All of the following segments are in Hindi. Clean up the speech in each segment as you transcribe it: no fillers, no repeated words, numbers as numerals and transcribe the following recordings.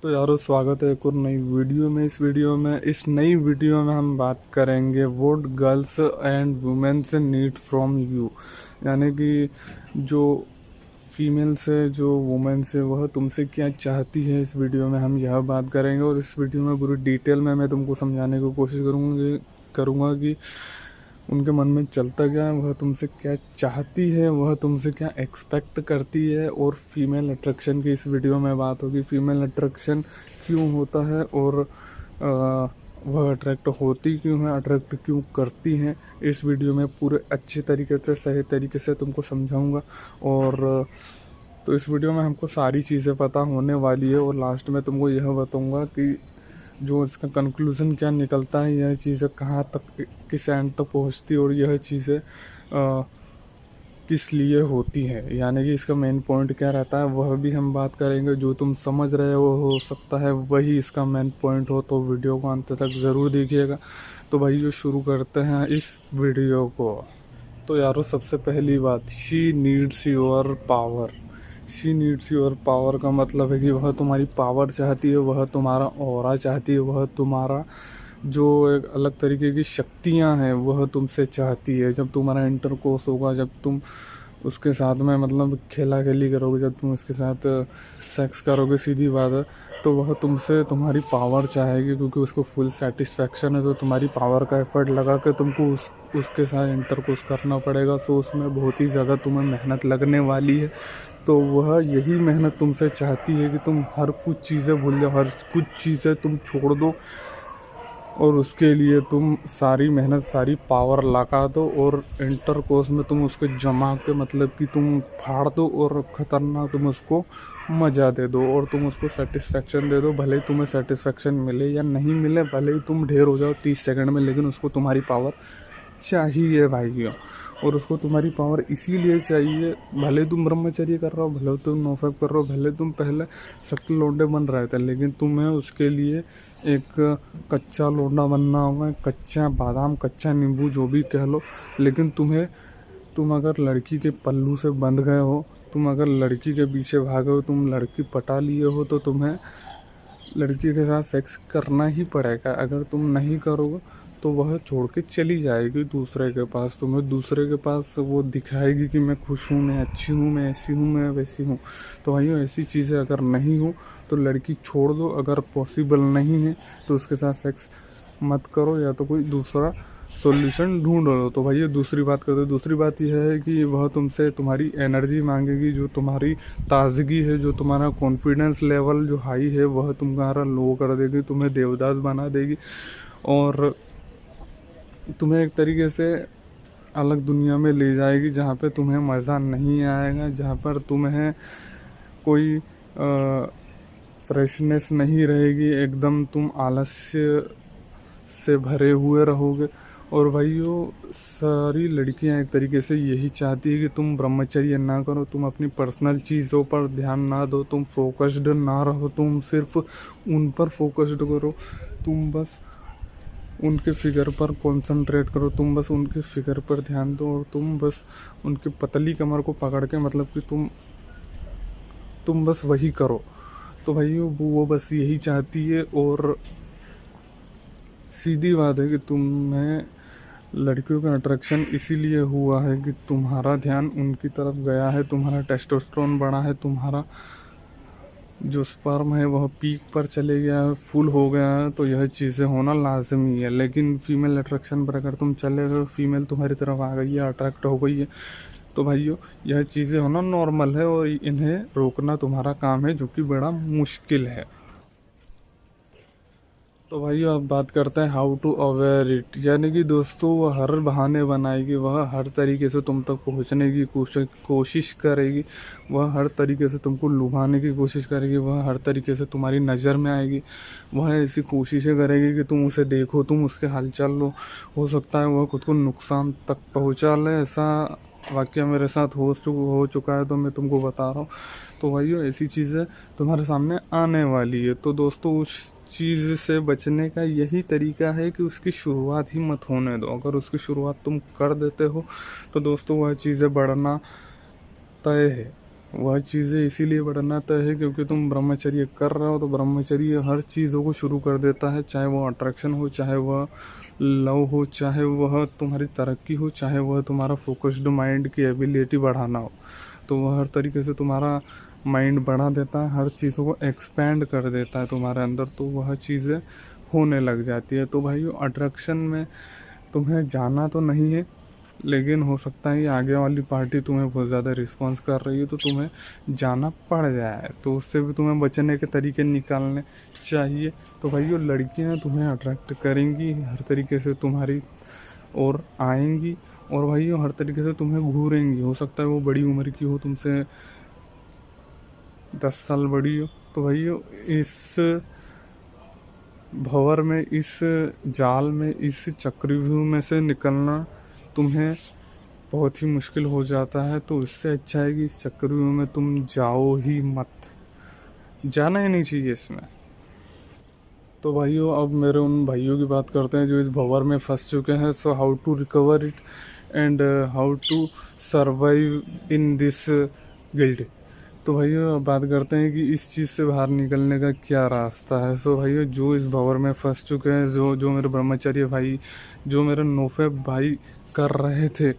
तो यारो स्वागत है एक और नई वीडियो में। इस नई वीडियो में हम बात करेंगे what girls and womens need from you. यानी कि जो फीमेल्स है, जो वुमेन्स है, वह तुमसे क्या चाहती है। इस वीडियो में हम यह बात करेंगे और इस वीडियो में पूरी डिटेल में मैं तुमको समझाने की कोशिश करूँगा कि उनके मन में चलता क्या है, वह तुमसे क्या चाहती है, वह तुमसे क्या एक्सपेक्ट करती है। और फीमेल अट्रैक्शन की इस वीडियो में बात होगी, फीमेल अट्रैक्शन क्यों होता है और वह अट्रैक्ट होती क्यों है, अट्रैक्ट क्यों करती हैं। इस वीडियो में पूरे अच्छे तरीके से, सही तरीके से तुमको समझाऊंगा। और तो इस वीडियो में हमको सारी चीज़ें पता होने वाली है और लास्ट में तुमको यह बताऊंगा कि जो इसका कंक्लूज़न क्या निकलता है, यह चीज़ें कहाँ तक, किस एंड तक पहुँचती है और यह चीज़ें किस लिए होती है। यानी कि इसका मेन पॉइंट क्या रहता है वह भी हम बात करेंगे। जो तुम समझ रहे हो सकता है वही इसका मेन पॉइंट हो, तो वीडियो को अंत तक ज़रूर देखिएगा। तो भाई जो शुरू करते हैं इस वीडियो को। तो यारो सबसे पहली बात, she needs your power. She needs your power का मतलब है कि वह तुम्हारी पावर चाहती है, वह तुम्हारा ऑरा चाहती है, वह तुम्हारा जो एक अलग तरीके की शक्तियाँ हैं वह तुमसे चाहती है। जब तुम्हारा इंटरकोर्स होगा, जब तुम उसके साथ में मतलब खेला खेली करोगे, जब तुम उसके साथ सेक्स करोगे, सीधी बात है, तो वह तुमसे तुम्हारी पावर चाहेगी, क्योंकि उसको फुल सेटिस्फैक्शन है। तो तुम्हारी पावर का एफर्ट लगा के तुमको उसके साथ इंटरकोर्स करना पड़ेगा। सो उसमें बहुत ही ज़्यादा तुम्हें मेहनत लगने वाली है। तो वह यही मेहनत तुमसे चाहती है कि तुम हर कुछ चीज़ें भूल जाओ, हर कुछ चीज़ें तुम छोड़ दो और उसके लिए तुम सारी मेहनत, सारी पावर लगा दो और इंटर कोर्स में तुम उसको जमा के मतलब कि तुम फाड़ दो और ख़तरनाक तुम उसको मज़ा दे दो और तुम उसको सेटिस्फेक्शन दे दो। भले ही तुम्हें सेटिस्फेक्शन मिले या नहीं मिले, भले ही तुम ढेर हो जाओ 30 सेकंड में, लेकिन उसको तुम्हारी पावर चाहिए भाइयों। और उसको तुम्हारी पावर इसीलिए चाहिए, भले तुम ब्रह्मचर्य कर रहे हो, भले तुम नोफेप कर रहे हो, भले तुम पहले सख्त लौंडे बन रहे थे, लेकिन तुम्हें उसके लिए एक कच्चा लौंडा बनना होगा, कच्चा बादाम, कच्चा नींबू, जो भी कह लो। लेकिन तुम अगर लड़की के पल्लू से बंध गए हो, तुम अगर लड़की के पीछे भागे हो, तुम लड़की पटा लिए हो, तो तुम्हें लड़की के साथ सेक्स करना ही पड़ेगा। अगर तुम नहीं करोगे तो वह छोड़ के चली जाएगी दूसरे के पास। तुम्हें दूसरे के पास वो दिखाएगी कि मैं खुश हूँ, मैं अच्छी हूँ, मैं ऐसी हूँ, मैं वैसी हूँ। तो भाइयों ऐसी चीज़ें अगर नहीं हो तो लड़की छोड़ दो। अगर पॉसिबल नहीं है तो उसके साथ सेक्स मत करो, या तो कोई दूसरा सॉल्यूशन ढूंढ लो। तो भाई ये दूसरी बात करते हैं। दूसरी बात यह है कि वह तुमसे तुम्हारी एनर्जी मांगेगी, जो तुम्हारी ताजगी है, जो तुम्हारा कॉन्फिडेंस लेवल जो हाई है वह तुम्हारा लो कर देगी, तुम्हें देवदास बना देगी और तुम्हें एक तरीके से अलग दुनिया में ले जाएगी, जहाँ पे तुम्हें मज़ा नहीं आएगा, जहाँ पर तुम्हें कोई फ्रेशनेस नहीं रहेगी, एकदम तुम आलस्य से भरे हुए रहोगे। और भाइयों सारी लड़कियां एक तरीके से यही चाहती है कि तुम ब्रह्मचर्य ना करो, तुम अपनी पर्सनल चीज़ों पर ध्यान ना दो, तुम फोकस्ड ना रहो, तुम सिर्फ उन पर फोकस्ड करो, तुम बस उनके फिगर पर कंसंट्रेट करो, तुम बस उनके फिगर पर ध्यान दो और तुम बस उनकी पतली कमर को पकड़ के मतलब कि तुम बस वही करो। तो भाइयों वो बस यही चाहती है। और सीधी बात है कि तुम्हें लड़कियों का अट्रैक्शन इसीलिए हुआ है कि तुम्हारा ध्यान उनकी तरफ गया है, तुम्हारा टेस्टोस्टेरोन बढ़ा है, तुम्हारा जो स्पर्म है वह पीक पर चले गया है, फुल हो गया है। तो यह चीज़ें होना लाजमी है। लेकिन फीमेल अट्रैक्शन पर अगर तुम चले गए, फीमेल तुम्हारी तरफ आ गई है, अट्रैक्ट हो गई है, तो भाइयों यह चीज़ें होना नॉर्मल है और इन्हें रोकना तुम्हारा काम है, जो कि बड़ा मुश्किल है। तो भाइयों अब बात करते हैं हाउ टू अवेयर इट। यानी कि दोस्तों वह हर बहाने बनाएगी, वह हर तरीके से तुम तक पहुंचने की कोशिश करेगी, वह हर तरीके से तुमको लुभाने की कोशिश करेगी, वह हर तरीके से तुम्हारी नज़र में आएगी, वह ऐसी कोशिशें करेगी कि तुम उसे देखो, तुम उसके हालचाल लो। हो सकता है वह खुद को नुकसान तक पहुँचा ले। ऐसा वाकया मेरे साथ हो चुका है, तो मैं तुमको बता रहा हूँ। तो भाइयों ऐसी चीज़ें तुम्हारे सामने आने वाली है। तो दोस्तों उस चीज़ से बचने का यही तरीका है कि उसकी शुरुआत ही मत होने दो। अगर उसकी शुरुआत तुम कर देते हो तो दोस्तों वह चीज़ें बढ़ना तय है। वह चीज़ें इसीलिए बढ़ाता है क्योंकि तुम ब्रह्मचर्य कर रहे हो, तो ब्रह्मचर्य हर चीज़ों को शुरू कर देता है, चाहे वह अट्रैक्शन हो, चाहे वह लव हो, चाहे वह तुम्हारी तरक्की हो, चाहे वह तुम्हारा फोकस्ड माइंड की एबिलिटी बढ़ाना हो। तो वह हर तरीके से तुम्हारा माइंड बढ़ा देता है, हर चीज़ों को एक्सपैंड कर देता है तुम्हारे अंदर, तो वह चीज़ें होने लग जाती है। तो भाई अट्रैक्शन में तुम्हें जाना तो नहीं है, लेकिन हो सकता है कि आगे वाली पार्टी तुम्हें बहुत ज़्यादा रिस्पॉन्स कर रही है तो तुम्हें जाना पड़ जाए, तो उससे भी तुम्हें बचने के तरीके निकालने चाहिए। तो भाई वो लड़कियां तुम्हें अट्रैक्ट करेंगी, हर तरीके से तुम्हारी और आएंगी, और भाई वो हर तरीके से तुम्हें घूरेंगी। हो सकता है वो बड़ी उम्र की हो, तुमसे 10 साल बड़ी हो। तो भाई इस भंवर में, इस जाल में, इस चक्रव्यूह में से निकलना तुम्हें बहुत ही मुश्किल हो जाता है। तो इससे अच्छा है कि इस चक्रव्यूह में तुम जाओ ही मत, जाना ही नहीं चाहिए इसमें। तो भाइयों अब मेरे उन भाइयों की बात करते हैं जो इस भंवर में फंस चुके हैं। So how to recover it and how to survive in this guild. तो भाइयों अब बात करते हैं कि इस चीज़ से बाहर निकलने का क्या रास्ता है। सो भाइयों जो इस भंवर में फंस चुके हैं, जो मेरे ब्रह्मचर्य भाई, जो मेरे नोफेब भाई कर रहे थे,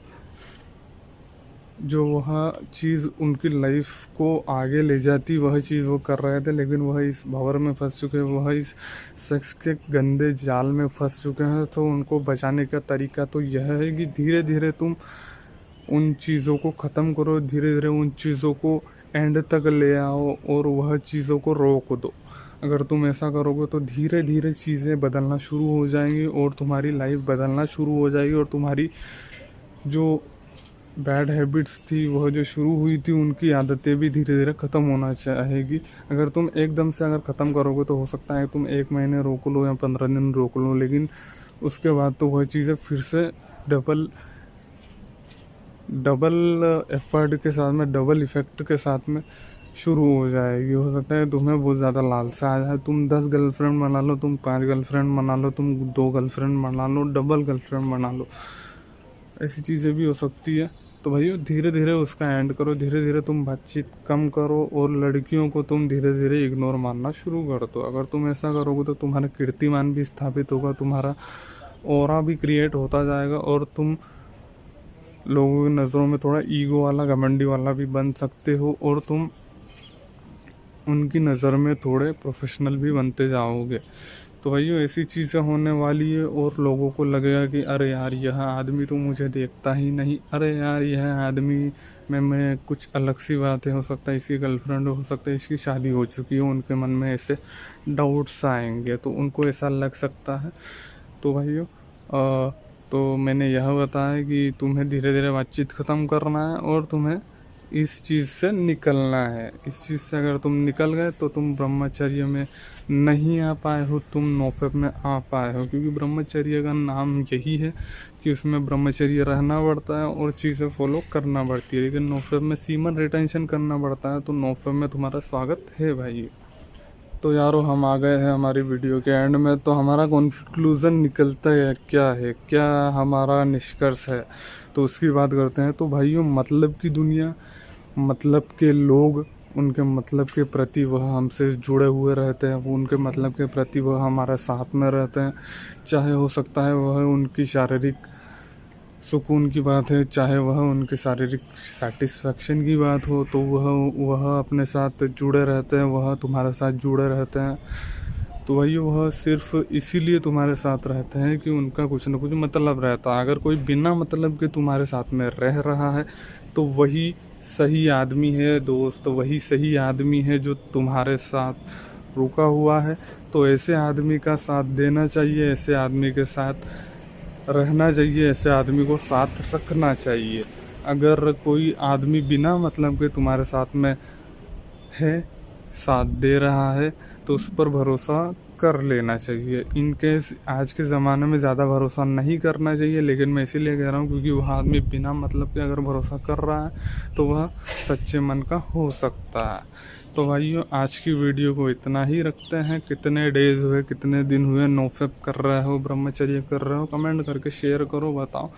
जो वह चीज़ उनकी लाइफ को आगे ले जाती, वह चीज़ वो कर रहे थे, लेकिन वह इस भंवर में फंस चुके हैं, वह इस सेक्स के गंदे जाल में फंस चुके हैं। तो उनको बचाने का तरीका तो यह है कि धीरे धीरे तुम उन चीज़ों को ख़त्म करो, धीरे धीरे उन चीज़ों को एंड तक ले आओ और वह चीज़ों को रोक दो। अगर तुम ऐसा करोगे तो धीरे धीरे चीज़ें बदलना शुरू हो जाएंगी और तुम्हारी लाइफ बदलना शुरू हो जाएगी, और तुम्हारी जो बैड हैबिट्स थी, वह जो शुरू हुई थी, उनकी आदतें भी धीरे धीरे ख़त्म होना चाहेगी। अगर तुम एकदम से अगर ख़त्म करोगे तो हो सकता है तुम 1 महीने रोक लो या 15 दिन रोक लो, लेकिन उसके बाद तो वह चीज़ें फिर से डबल एफर्ट के साथ में, डबल इफ़ेक्ट के साथ में शुरू हो जाएगी। हो सकता है तुम्हें बहुत ज़्यादा लालसा आ जाए, तुम 10 गर्लफ्रेंड बना लो, तुम 5 गर्लफ्रेंड बना लो, तुम 2 गर्लफ्रेंड बना लो, डबल गर्लफ्रेंड बना लो, ऐसी चीज़ें भी हो सकती है। तो भाई धीरे धीरे उसका एंड करो, धीरे धीरे तुम बातचीत कम करो और लड़कियों को तुम धीरे धीरे इग्नोर मानना शुरू कर दो। अगर तुम ऐसा करोगे तो तुम्हारा कीर्तिमान भी स्थापित होगा, तुम्हारा ऑरा भी क्रिएट होता जाएगा, और तुम लोगों की नज़रों में थोड़ा ईगो वाला, घमंडी वाला भी बन सकते हो, और तुम उनकी नज़र में थोड़े प्रोफेशनल भी बनते जाओगे। तो भाई ऐसी चीज़ें होने वाली है, और लोगों को लगेगा कि अरे यार यह आदमी तो मुझे देखता ही नहीं, अरे यार यह आदमी में मैं कुछ अलग सी बात है, हो सकता है इसकी गर्लफ्रेंड हो सकता है इसकी शादी हो चुकी हो, उनके मन में ऐसे डाउट्स आएंगे, तो उनको ऐसा लग सकता है। तो भाइयों तो मैंने यह बताया कि तुम्हें धीरे धीरे बातचीत ख़त्म करना है और तुम्हें इस चीज़ से निकलना है। इस चीज़ से अगर तुम निकल गए तो तुम ब्रह्मचर्य में नहीं आ पाए हो, तुम नोफेब में आ पाए हो, क्योंकि ब्रह्मचर्य का नाम यही है कि उसमें ब्रह्मचर्य रहना पड़ता है और चीज़ें फॉलो करना पड़ती है, लेकिन नोफेब में सीमन रिटेंशन करना पड़ता है। तो नोफेब में तुम्हारा स्वागत है भाई। तो यारो हम आ गए हैं हमारी वीडियो के एंड में। तो हमारा कंक्लूज़न निकलता है क्या है, क्या हमारा निष्कर्ष है, तो उसकी बात करते हैं। तो भाइयों मतलब की दुनिया, मतलब के लोग, उनके मतलब के प्रति वह हमसे जुड़े हुए रहते हैं, वो उनके मतलब के प्रति वह हमारे साथ में रहते हैं, चाहे हो सकता है वह उनकी शारीरिक सुकून की बात है, चाहे वह उनके शारीरिक सेटिस्फेक्शन की बात हो, तो वह अपने साथ जुड़े रहते हैं, वह तुम्हारे साथ जुड़े रहते हैं। तो वही वह सिर्फ इसीलिए तुम्हारे साथ रहते हैं कि उनका कुछ ना कुछ मतलब रहता है। अगर कोई बिना मतलब के तुम्हारे साथ में रह रहा है तो वही सही आदमी है दोस्त, वही सही आदमी है जो तुम्हारे साथ रुका हुआ है। तो ऐसे आदमी का साथ देना चाहिए, ऐसे आदमी के साथ रहना चाहिए, ऐसे आदमी को साथ रखना चाहिए। अगर कोई आदमी बिना मतलब के तुम्हारे साथ में है, साथ दे रहा है, तो उस पर भरोसा कर लेना चाहिए। इनकेस आज के ज़माने में ज़्यादा भरोसा नहीं करना चाहिए, लेकिन मैं इसीलिए कह रहा हूँ क्योंकि वह आदमी बिना मतलब के अगर भरोसा कर रहा है तो वह सच्चे मन का हो सकता है। तो भाइयों आज की वीडियो को इतना ही रखते हैं। कितने डेज हुए, कितने दिन हुए नोफेप कर रहे हो, ब्रह्मचर्य कर रहे हो, कमेंट करके शेयर करो, बताओ।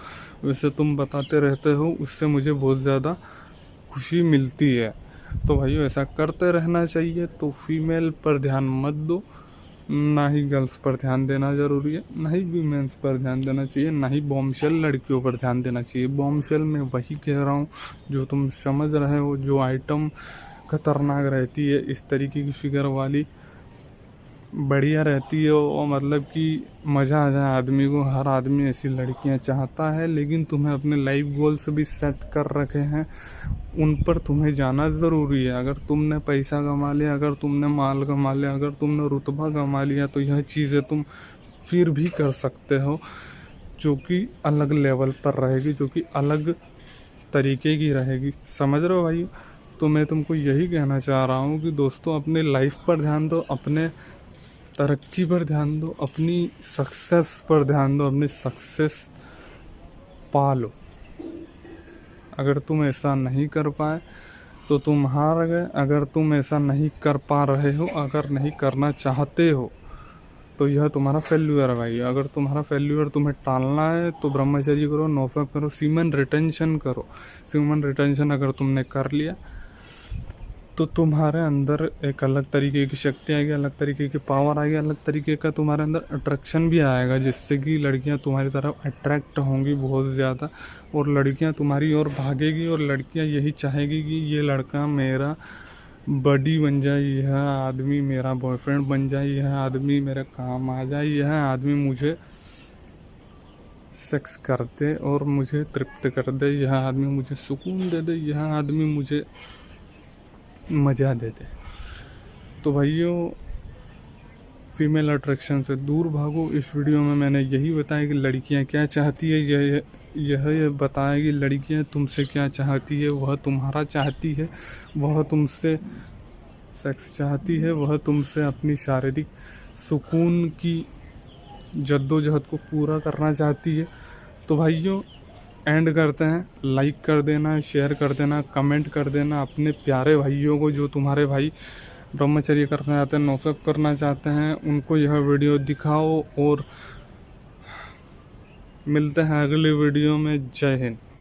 वैसे तुम बताते रहते हो, उससे मुझे बहुत ज़्यादा खुशी मिलती है। तो भाइयों ऐसा करते रहना चाहिए। तो फीमेल पर ध्यान मत दो, ना ही गर्ल्स पर ध्यान देना ज़रूरी है, ना ही वीमेंस पर ध्यान देना चाहिए, ना ही बॉम्बशेल लड़कियों पर ध्यान देना चाहिए। बॉम्बशेल में वही कह रहा हूँ जो तुम समझ रहे हो, जो आइटम खतरनाक रहती है, इस तरीके की फिगर वाली बढ़िया रहती है और मतलब कि मज़ा आ जाए आदमी को। हर आदमी ऐसी लड़कियां चाहता है, लेकिन तुम्हें अपने लाइफ गोल्स भी सेट कर रखे हैं, उन पर तुम्हें जाना ज़रूरी है। अगर तुमने पैसा कमा लिया, अगर तुमने माल कमा लिया, अगर तुमने रुतबा कमा लिया, तो यह चीज़ें तुम फिर भी कर सकते हो, जो कि अलग लेवल पर रहेगी, जो कि अलग तरीके की रहेगी। समझ रहे हो भाई? तो मैं तुमको यही कहना चाह रहा हूँ कि दोस्तों अपने लाइफ पर ध्यान दो, अपने तरक्की पर ध्यान दो, अपनी सक्सेस पर ध्यान दो, अपनी सक्सेस पालो। अगर तुम ऐसा नहीं कर पाए तो तुम हार गए। अगर तुम ऐसा नहीं कर पा रहे हो, अगर नहीं करना चाहते हो, तो यह तुम्हारा फेल्यूर है भाई। अगर तुम्हारा फेल्यूर तुम्हें टालना है तो ब्रह्मचर्य करो, नोफेप करो, सीमन रिटेंशन करो। सीमन रिटेंशन अगर तुमने कर लिया तो तुम्हारे अंदर एक अलग तरीके की शक्ति आएगी, अलग तरीके की पावर आएगी, अलग तरीके का तुम्हारे अंदर अट्रैक्शन भी आएगा, जिससे कि लड़कियां तुम्हारी तरफ अट्रैक्ट होंगी बहुत ज़्यादा, और लड़कियां तुम्हारी ओर भागेगी, और लड़कियां यही चाहेगी कि ये लड़का मेरा बडी बन जाए, यह आदमी मेरा बॉयफ्रेंड बन जाए, यह आदमी मेरे काम आ जाए, यह आदमी मुझे सेक्स कर दे और मुझे तृप्त कर दे, यह आदमी मुझे सुकून दे दे, यह आदमी मुझे मज़ा दे दे। तो भाइयों फीमेल अट्रैक्शन से दूर भागो। इस वीडियो में मैंने यही बताया कि लड़कियां क्या चाहती है, यह बताया कि लड़कियां तुमसे क्या चाहती है। वह तुम्हारा चाहती है, वह तुमसे सेक्स चाहती है, वह तुमसे अपनी शारीरिक सुकून की जद्दोजहद को पूरा करना चाहती है। तो भाइयों एंड करते हैं। लाइक कर देना, शेयर कर देना, कमेंट कर देना अपने प्यारे भाइयों को, जो तुम्हारे भाई ब्रह्मचर्य करना चाहते हैं, नोफेप करना चाहते हैं, उनको यह वीडियो दिखाओ। और मिलते हैं अगले वीडियो में। जय हिंद।